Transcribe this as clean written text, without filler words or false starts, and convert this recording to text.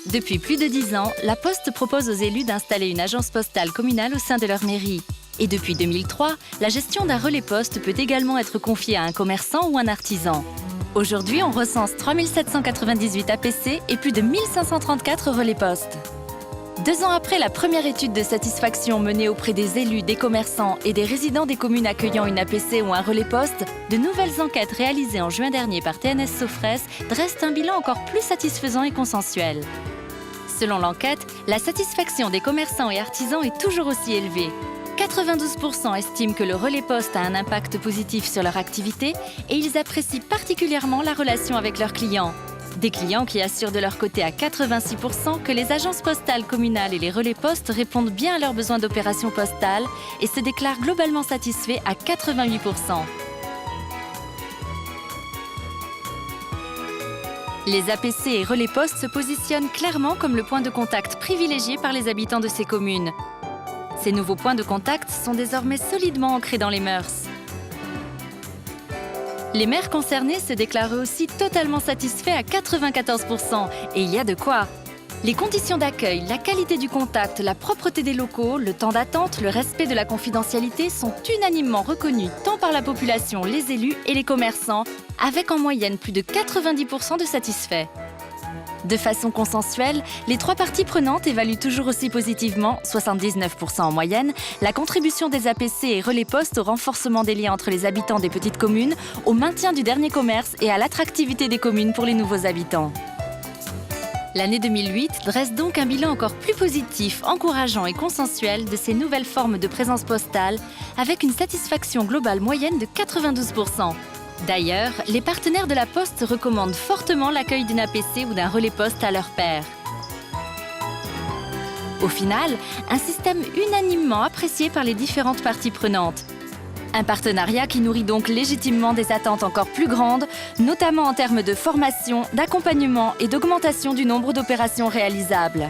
Depuis plus de 10 ans, la Poste propose aux élus d'installer une agence postale communale au sein de leur mairie. Et depuis 2003, la gestion d'un relais poste peut également être confiée à un commerçant ou un artisan. Aujourd'hui, on recense 3798 APC et plus de 1534 relais postes. 2 ans après la première étude de satisfaction menée auprès des élus, des commerçants et des résidents des communes accueillant une APC ou un relais poste, de nouvelles enquêtes réalisées en juin dernier par TNS Sofres dressent un bilan encore plus satisfaisant et consensuel. Selon l'enquête, la satisfaction des commerçants et artisans est toujours aussi élevée. 92% estiment que le relais poste a un impact positif sur leur activité et ils apprécient particulièrement la relation avec leurs clients. Des clients qui assurent de leur côté à 86% que les agences postales communales et les relais postes répondent bien à leurs besoins d'opérations postales et se déclarent globalement satisfaits à 88%. Les APC et relais postes se positionnent clairement comme le point de contact privilégié par les habitants de ces communes. Ces nouveaux points de contact sont désormais solidement ancrés dans les mœurs. Les maires concernés se déclarent eux aussi totalement satisfaits à 94%, et il y a de quoi. Les conditions d'accueil, la qualité du contact, la propreté des locaux, le temps d'attente, le respect de la confidentialité sont unanimement reconnus tant par la population, les élus et les commerçants, avec en moyenne plus de 90% de satisfaits. De façon consensuelle, les 3 parties prenantes évaluent toujours aussi positivement, 79% en moyenne, la contribution des APC et relais postes au renforcement des liens entre les habitants des petites communes, au maintien du dernier commerce et à l'attractivité des communes pour les nouveaux habitants. L'année 2008 dresse donc un bilan encore plus positif, encourageant et consensuel de ces nouvelles formes de présence postale, avec une satisfaction globale moyenne de 92%. D'ailleurs, les partenaires de la Poste recommandent fortement l'accueil d'une APC ou d'un relais poste à leurs pairs. Au final, un système unanimement apprécié par les différentes parties prenantes. Un partenariat qui nourrit donc légitimement des attentes encore plus grandes, notamment en termes de formation, d'accompagnement et d'augmentation du nombre d'opérations réalisables.